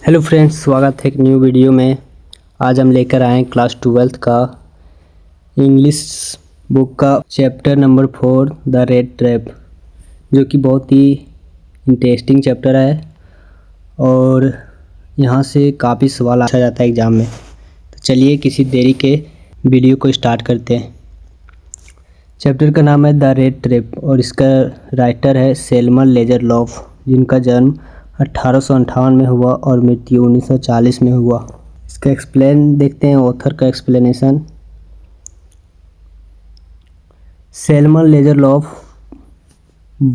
Hello friends, स्वागत है एक न्यू वीडियो में। आज हम लेकर आए क्लास 12th का इंग्लिश बुक का chapter number 4 the rat trap, जो कि बहुत ही इंटरेस्टिंग चैप्टर है और यहाँ से काफ़ी सवाल पूछा जाता है एग्ज़ाम में। तो चलिए किसी देरी के वीडियो को स्टार्ट करते हैं। चैप्टर का नाम है द रेड ट्रैप और इसका राइटर है सैमुअल लेजरलॉफ, जिनका जन्म 1858 में हुआ और मृत्यु 1940 में हुआ। इसका एक्सप्लेन देखते हैं, ऑथर का explanation. Samuel Lagerlof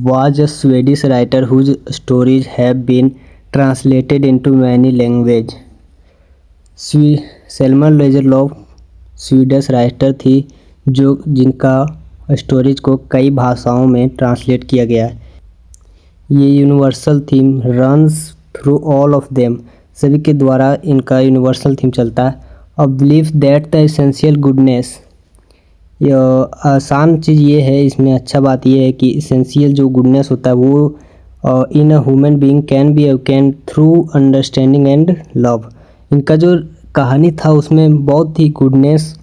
was a Swedish writer whose stories have been translated into many languages. Samuel Lagerlof Swedish writer थी जिनका स्टोरीज को कई भाषाओं में ट्रांसलेट किया गया है। ये universal theme runs through all of them, सभी के द्वारा इनका यूनिवर्सल थीम चलता है। A belief that the essential goodness, आसान चीज़ ये है इसमें, अच्छा बात ये है कि एसेंशियल जो गुडनेस होता है वो in a human being can be awaken through understanding and love. इनका जो कहानी था उसमें बहुत ही गुडनेस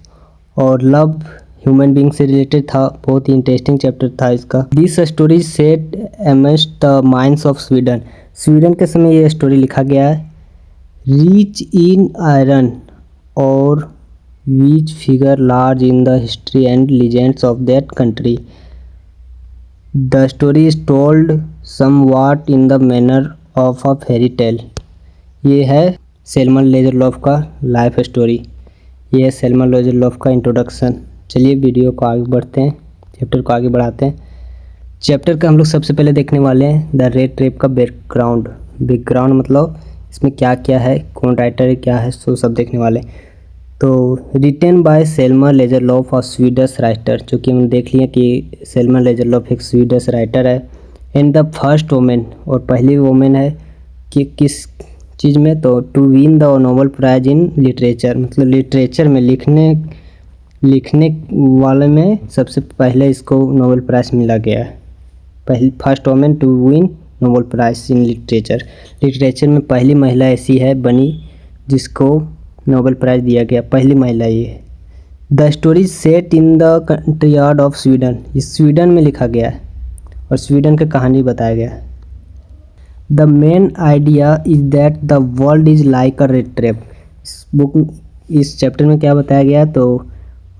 और लव ह्यूमन बीइंग से रिलेटेड था। बहुत ही इंटरेस्टिंग चैप्टर था इसका। This story set amongst the mines of Sweden, Sweden के समय ये स्टोरी लिखा गया है। रिच इन आयरन और which figure large in the history and legends of that country. The story is told somewhat in the manner of a fairy tale. ये है Samuel लेजरलॉफ का लाइफ स्टोरी। ये है सैमुअल लेजरलॉफ का इंट्रोडक्शन। चलिए video को आगे बढ़ते हैं, चैप्टर को आगे बढ़ाते हैं। चैप्टर का हम लोग सबसे पहले देखने वाले हैं द रेड ट्रैप का बैकग्राउंड। बैकग्राउंड मतलब इसमें क्या क्या है, कौन राइटर है, क्या है, सो सब देखने वाले। तो रिटन बाय सैमुअल लेजरलॉफ और स्वीडिश राइटर, जो कि हम देख लिए कि सैमुअल लेजरलॉफ एक स्वीडिश राइटर है। एंड द फर्स्ट वोमेन, और पहली वोमेन है कि किस चीज़ में, तो to win the Nobel prize in literature, मतलब लिटरेचर में लिखने वाले में सबसे पहले इसको नोबेल प्राइज़ मिला गया है। पहली first women to win Nobel prize in literature, literature में पहली महिला ऐसी है बनी जिसको नोबेल प्राइज़ दिया गया, पहली महिला ये है। The story set in the country yard of Sweden, ये स्वीडन में लिखा गया है और स्वीडन की कहानी बताया गया है। The main idea is that the world is like a rat trap. इस चैप्टर में क्या बताया गया, तो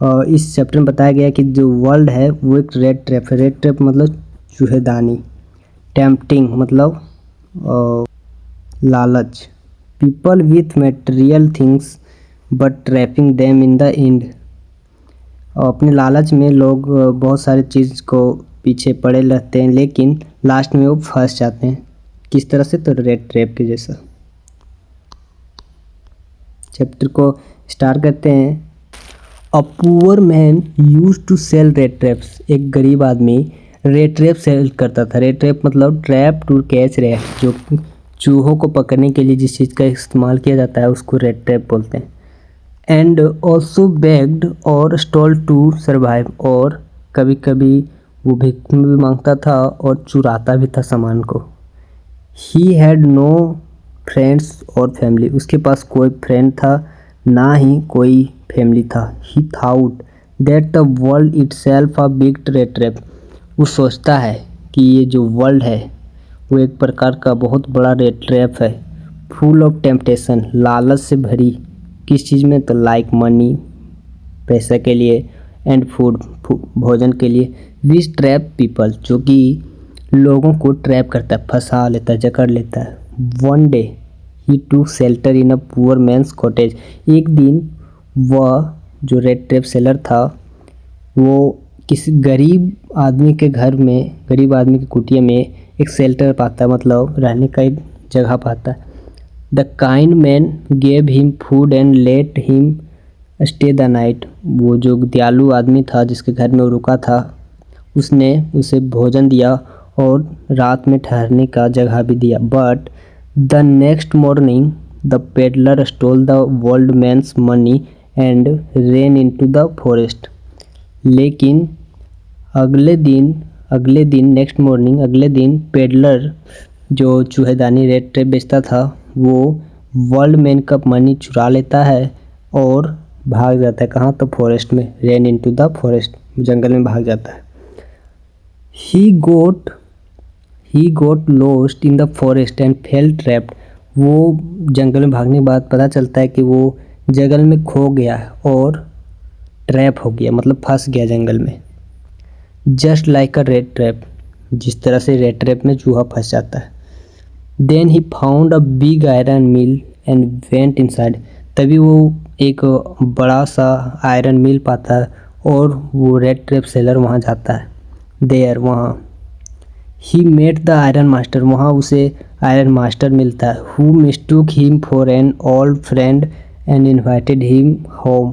इस चैप्टर में बताया गया कि जो वर्ल्ड है वो एक रेड ट्रैप है। रेड ट्रैप मतलब चूहेदानी। टेम्पटिंग मतलब लालच। People with material things but trapping them in the end, अपने लालच में लोग बहुत सारी चीज़ को पीछे पड़े रहते हैं लेकिन लास्ट में वो फंस जाते हैं। किस तरह से, तो रेड ट्रैप के जैसा। चैप्टर को स्टार्ट करते हैं। A poor man used to sell rat traps, एक गरीब आदमी रेड ट्रैप सेल करता था। रेड ट्रैप मतलब ट्रैप टू कैच रैट, जो चूहों को पकड़ने के लिए जिस चीज़ का इस्तेमाल किया जाता है उसको रेड ट्रैप बोलते हैं। एंड ऑल्सो बेग्ड और स्टॉल टू सर्वाइव, और कभी कभी वो भिख भी मांगता था और चुराता भी था सामान को। ही हैड नो फ्रेंड्स और फैमिली, उसके पास कोई फ्रेंड था ना ही कोई फैमिली था। He thought that the world itself a big rat trap, वो सोचता है कि ये जो वर्ल्ड है वो एक प्रकार का बहुत बड़ा रेड ट्रैप है। फुल ऑफ टेम्पटेशन, लालच से भरी। किस चीज़ में, तो लाइक मनी, पैसा के लिए, एंड फूड, भोजन के लिए। विच ट्रैप पीपल, जो कि लोगों को ट्रैप करता है, फंसा लेता है, जकड़ लेता है। One day he to shelter in a poor man's cottage, एक दिन वह जो रेड ट्रैप सेलर था वो किसी गरीब आदमी के घर में, गरीब आदमी की कुटिया में एक शेल्टर पाता है, मतलब रहने का एक जगह पाता है। The kind man gave him food and let him stay the night, वो जो दयालु आदमी था जिसके घर में वो रुका था उसने उसे भोजन दिया और रात में ठहरने का जगह भी दिया। But the next morning the peddler stole the old man's money and ran into the forest, लेकिन अगले दिन नेक्स्ट मॉर्निंग, अगले दिन पेडलर जो चूहेदानी रेड ट्रैप बेचता था वो वर्ल्ड मैन का मनी चुरा लेता है और भाग जाता है कहाँ, तो फॉरेस्ट में, रेन इनटू द फॉरेस्ट, जंगल में भाग जाता है। He got lost in the forest and fell trapped. वो जंगल में भागने के बाद पता चलता है कि वो जंगल में खो गया और ट्रैप हो गया, मतलब फंस गया जंगल में। जस्ट लाइक अ रेड ट्रैप, जिस तरह से रेड ट्रैप में चूहा फंस जाता है। Then he found a big iron mill and went inside. तभी वो एक बड़ा सा आयरन मिल पाता है और वो रेड ट्रैप सेलर वहाँ जाता है। देयर, वहाँ he met the iron master, वहाँ उसे आयरन मास्टर मिलता है। Who mistook him for an old friend and invited him home.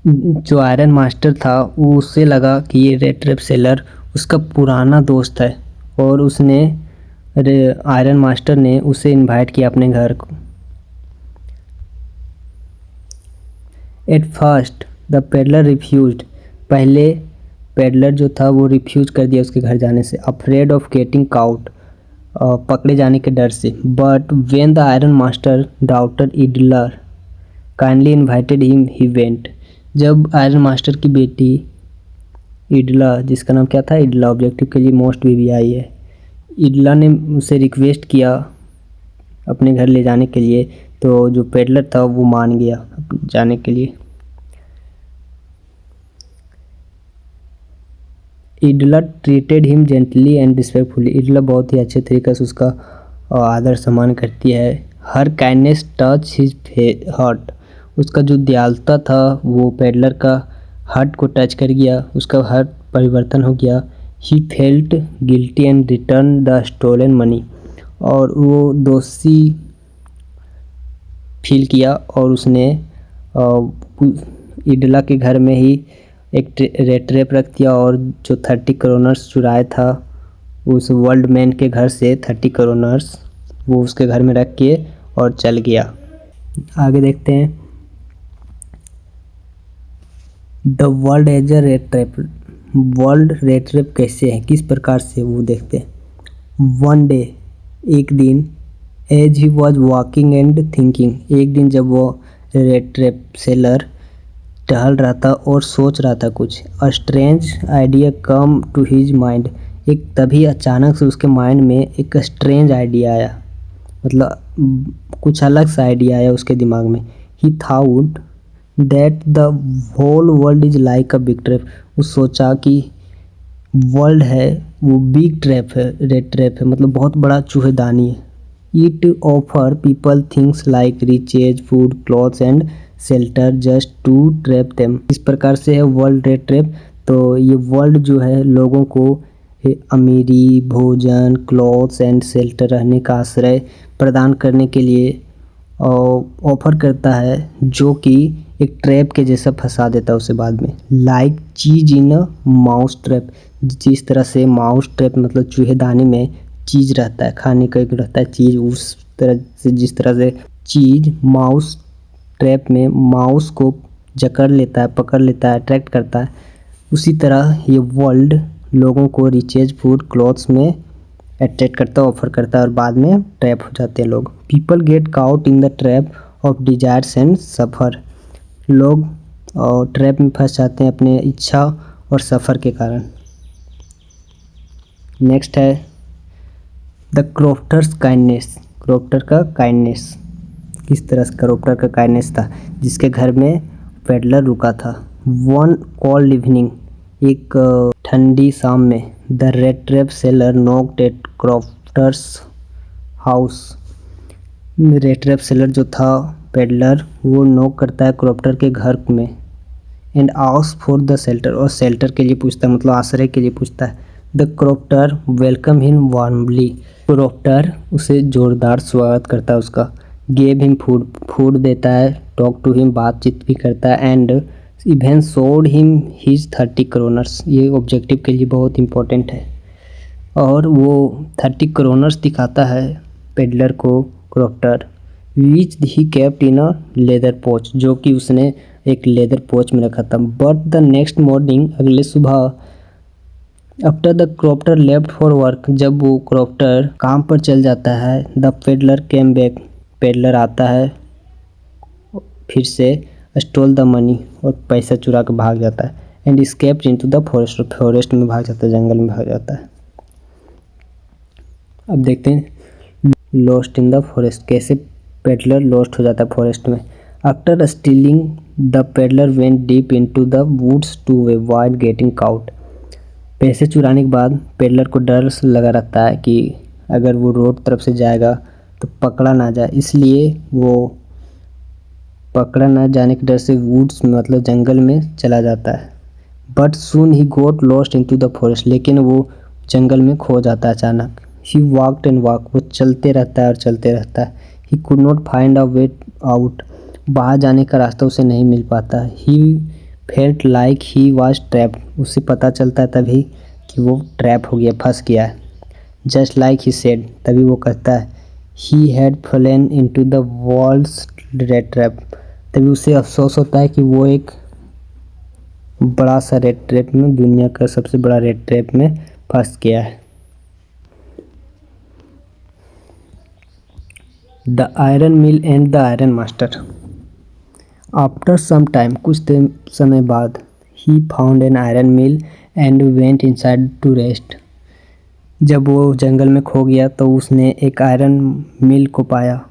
जो आयरन मास्टर था वो उससे लगा कि ये रेड ट्रैप सेलर उसका पुराना दोस्त है और उसने आयरन मास्टर ने उसे इनवाइट किया अपने घर को। At first the peddler refused, पहले पेडलर जो था वो रिफ्यूज कर दिया उसके घर जाने से, अफ्रेड ऑफ गेटिंग काउट, पकड़े जाने के डर से। But when the iron master daughter Edla kindly invited him he went. जब आयरन मास्टर की बेटी इडला, जिसका नाम क्या था, इडला, ऑब्जेक्टिव के लिए मोस्ट वीवीआई है, इडला ने उसे रिक्वेस्ट किया अपने घर ले जाने के लिए, तो जो पेडलर था वो मान गया जाने के लिए। Edla treated him gently and respectfully, Edla बहुत ही अच्छे तरीके से उसका आदर सम्मान करती है। हर काइंडनेस टच हिज हार्ट, उसका जो दयालुता था वो पेडलर का हार्ट को टच कर गया, उसका हार्ट परिवर्तन हो गया। He felt guilty and return the stolen money, और वो दोषी फील किया और उसने इडला के घर में ही एक रेड ट्रैप रख दिया और जो 30 करोनर्स चुराया था उस वर्ल्ड मैन के घर से, 30 करोनर्स वो उसके घर में रख के और चल गया। आगे देखते हैं। The world as a rat trap, world rat trap कैसे है, किस प्रकार से, वो देखते हैं। वन डे, एक दिन, as he was walking and thinking, एक दिन जब वो रेड ट्रैप सेलर टहल रहा था और सोच रहा था कुछ, a strange idea come to his mind, एक तभी अचानक से उसके माइंड में एक स्ट्रेंज आइडिया आया, मतलब कुछ अलग सा आइडिया आया उसके दिमाग में। He thought that the whole world is like a big trap, वो सोचा कि वर्ल्ड है वो बिग ट्रैप है, रेड ट्रैप है, मतलब बहुत बड़ा चूहेदानी है। It offer people things like riches, food, clothes and shelter just to trap them, इस प्रकार से है वर्ल्ड रेड ट्रैप। तो ये वर्ल्ड जो है लोगों को अमीरी, भोजन, क्लॉथ्स एंड शेल्टर, रहने का आश्रय प्रदान करने के लिए ऑफर करता है, जो कि एक ट्रैप के जैसा फंसा देता है उसे बाद में। लाइक चीज इन अ माउस ट्रैप, जिस तरह से माउस ट्रैप मतलब चूहेदानी में चीज रहता है, खाने का एक रहता है चीज, उस तरह से जिस तरह से चीज माउस ट्रैप में माउस को जकड़ लेता है, पकड़ लेता है, अट्रैक्ट करता है, उसी तरह ये वर्ल्ड लोगों को रिचेज, फूड, क्लॉथ्स में अट्रैक्ट करता है, ऑफर करता है और बाद में ट्रैप हो जाते हैं लोग। People get caught in the trap of desires and suffer, लोग और ट्रैप में फंस जाते हैं अपने इच्छा और सफ़र के कारण। नेक्स्ट है द क्रॉफ्टर्स काइंडनेस, क्रॉफ्टर का काइंडनेस, किस तरह से क्रॉफ्टर का काइंडनेस था, जिसके घर में पेडलर रुका था। वन कोल्ड इवनिंग, एक ठंडी शाम में, the rat trap seller knocked at crofter's house, rat trap seller जो था पेडलर वो नॉक करता है क्रॉफ्टर के घर में, and ask for the shelter, और शेल्टर के लिए पूछता है, मतलब आश्रय के लिए पूछता है। The crofter welcome him warmly, crofter उसे जोरदार स्वागत करता है उसका। गेव हिम फूड, फूड देता है, टॉक टू हिम, बातचीत भी करता है, and even showed him his 30 करोनर्स, ये ऑब्जेक्टिव के लिए बहुत इंपॉर्टेंट है, और वो 30 करोनर्स दिखाता है पेडलर को crofter, which he kept in a leather पोच, जो कि उसने एक लेदर पोच में रखा था। बट द नेक्स्ट मॉर्निंग, अगले सुबह, after the crofter left for work, जब वो क्रॉफ्टर काम पर चल जाता है, the peddler came back, peddler आता है फिर से, स्टोल द मनी और पैसा चुरा के भाग जाता है, and escaped into the forest, forest में भाग जाता है, जंगल में भाग जाता है। अब देखते हैं लॉस्ट इन द फॉरेस्ट, कैसे पेडलर लॉस्ट हो जाता है फॉरेस्ट में। After stealing the peddler went deep into the woods to avoid getting caught. पैसे चुराने के बाद पेडलर को डर लगा रहता है कि अगर वो रोड तरफ से जाएगा तो पकड़ा ना जाए, इसलिए वो पकड़ा ना जाने के डर से वुड्स में मतलब जंगल में चला जाता है। But soon he got lost into the forest, लेकिन वो जंगल में खो जाता है अचानक। ही वॉकड एंड वॉक, वो चलते रहता है और चलते रहता है। He could not find a way out, बाहर जाने का रास्ता उसे नहीं मिल पाता। He felt like he was trapped, उसे पता चलता है तभी कि वो ट्रैप हो गया, फंस गया है। जस्ट लाइक ही सेड, तभी वो कहता है he had fallen into the world's rat trap, तभी उसे अफसोस होता है कि वो एक बड़ा सा रेड ट्रैप में, दुनिया का सबसे बड़ा रेड ट्रैप में फंस गया है। The iron mill and the iron master. After some time, कुछ समय बाद, he found an iron mill and went inside to rest. जब वो जंगल में खो गया तो उसने एक आयरन मिल को पाया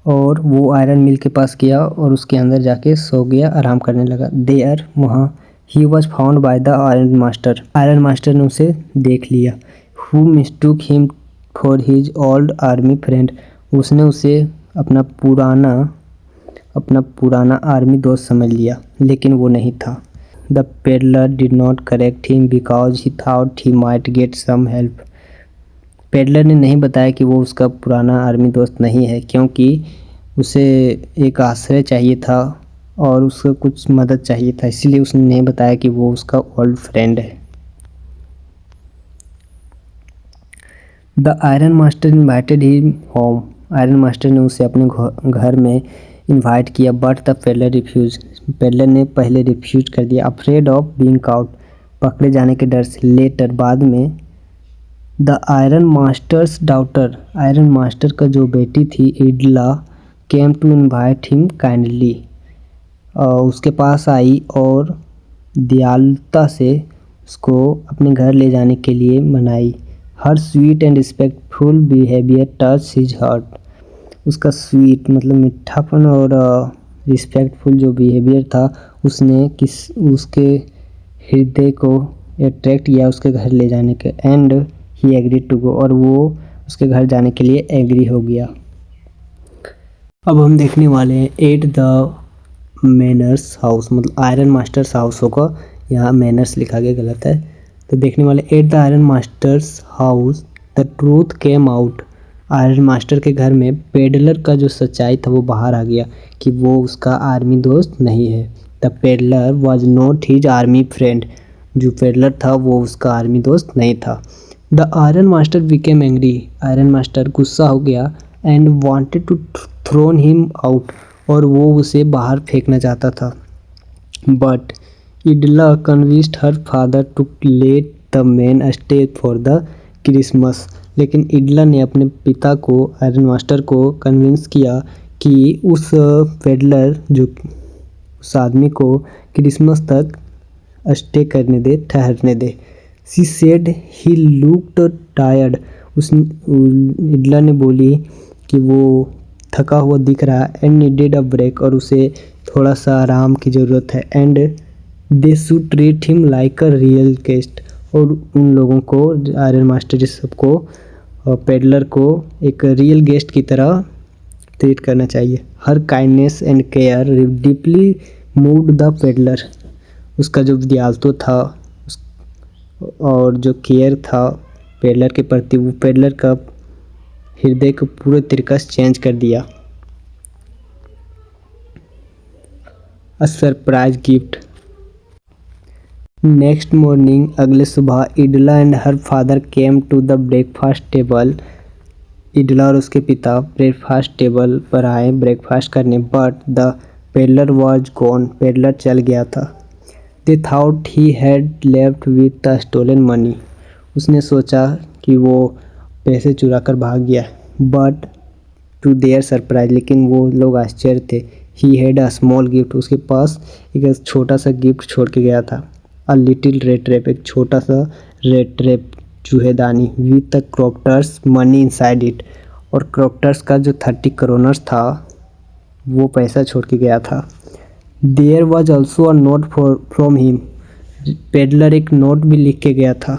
और वो आयरन मिल के पास गया और उसके अंदर जाके सो गया, आराम करने लगा। देयर, वहाँ, he was found by the iron master, iron master ने उसे देख लिया। Who mistook him for his old army friend, उसने उसे अपना पुराना आर्मी दोस्त समझ लिया, लेकिन वो नहीं था। The peddler did not correct him because he thought he might get some help. Peddler ने नहीं बताया कि वो उसका पुराना आर्मी दोस्त नहीं है, क्योंकि उसे एक आश्रय चाहिए था और उसको कुछ मदद चाहिए था, इसीलिए उसने नहीं बताया कि वो उसका ओल्ड फ्रेंड है। The iron master invited him home, iron master ने उसे अपने घर में इनवाइट किया, but the peddler refuse, peddler ने पहले रिफ्यूज कर दिया। अफ्रेड ऑफ बीइंग काउट, पकड़े जाने के डर से। लेटर, बाद में, the iron master's daughter, iron master का जो बेटी थी Edla, came to invite him kindly, उसके पास आई और दयालुता से उसको अपने घर ले जाने के लिए मनाई। Her sweet and respectful behaviour touch his heart, उसका स्वीट मतलब मीठापन और रिस्पेक्टफुल जो बिहेवियर था उसने उसके हृदय को अट्रैक्ट किया उसके घर ले जाने के। And he agree to go, और वो उसके घर जाने के लिए एग्री हो गया। अब हम देखने वाले हैं एट द मैनर्स हाउस, मतलब आयरन मास्टर्स हाउस होगा, यहाँ मैनर्स लिखा गया गलत है, तो देखने वाले at the iron masters house the truth came out. Iron master के घर में पेडलर का जो सच्चाई था वो बाहर आ गया कि वो उसका आर्मी दोस्त नहीं है। The peddler was not his army friend, जो पेडलर था वो उसका आर्मी दोस्त नहीं था। The iron master became angry, iron master गुस्सा हो गया, and wanted to throne him out, और वो उसे बाहर फेंकना चाहता था। But Idla convinced her father to let the man stay for the Christmas, लेकिन इडला ने अपने पिता को, आयरन मास्टर को कन्विंस किया कि उस पेडलर जो उस आदमी को क्रिसमस तक स्टे करने दे, ठहरने दे। She said he looked tired, उस इडला ने बोली कि वो थका हुआ दिख रहा है, एंड नीडेड अ ब्रेक, और उसे थोड़ा सा आराम की ज़रूरत है। And they should treat him like a real guest, और उन लोगों को, आयरन मास्टर इस सबको, पेडलर को एक रियल गेस्ट की तरह ट्रीट करना चाहिए। Her kindness and care deeply moved the peddler, उसका जो दयालुता था और जो केयर था पेडलर के प्रति, वो पेडलर का हृदय को पूरे तरीके से चेंज कर दिया। A surprise gift. Next morning, अगले सुबह, Idla and her father came to the breakfast table, Idla और उसके पिता ब्रेकफास्ट टेबल पर आए ब्रेकफास्ट करने। But the peddler was gone, peddler चल गया था। They thought he had left with the stolen money, उसने सोचा कि वो पैसे चुरा कर भाग गया। बट टू देयर सरप्राइज, लेकिन वो लोग आश्चर्य थे। He had a small gift, उसके पास एक छोटा सा गिफ्ट छोड़ के गया था। अ लिटिल रेड ट्रैप, एक छोटा सा रेड ट्रैप चूहेदानी, with the Cropter's money inside it, और क्रॉप्टर्स का जो 30 करोनर्स था वो पैसा छोड़ के गया था। There was also a note from him, peddler एक नोट भी लिख के गया था।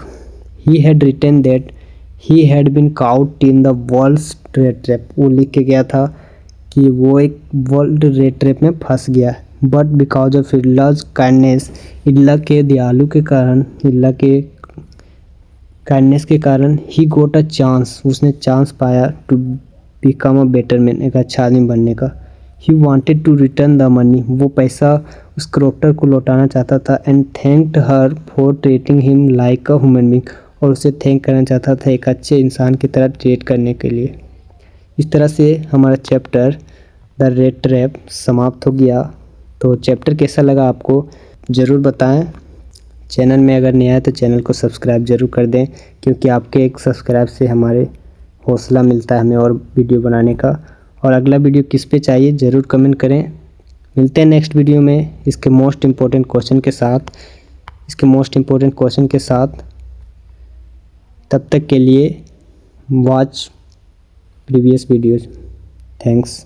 He had written that he had been caught in the world rat trap, वो लिख के गया था कि वो एक वर्ल्ड रेड ट्रैप में फंस गया। बट बिकॉज ऑफ इल्लाज काइंडनेस, इल्ला के दयालु के कारण, इल्ला के काइंडनेस के कारण, ही गोट अ चांस, उसने चांस पाया to become a better man, एक अच्छा आदमी बनने का। He wanted to return the money, वो पैसा उस क्रोक्टर को लौटाना चाहता था। And thanked her for treating him like a human being, और उसे थैंक करना चाहता था एक अच्छे इंसान की तरह ट्रीट करने के लिए। इस तरह से हमारा चैप्टर द रेड ट्रैप समाप्त हो गया। तो चैप्टर कैसा लगा आपको ज़रूर बताएं। चैनल में अगर नया है तो चैनल को सब्सक्राइब ज़रूर कर दें, क्योंकि आपके एक सब्सक्राइब से हमारे हौसला मिलता है हमें और वीडियो बनाने का। और अगला वीडियो किस पे चाहिए ज़रूर कमेंट करें। मिलते हैं नेक्स्ट वीडियो में इसके मोस्ट इम्पोर्टेंट क्वेश्चन के साथ। तब तक के लिए वॉच प्रीवियस वीडियोज़। थैंक्स।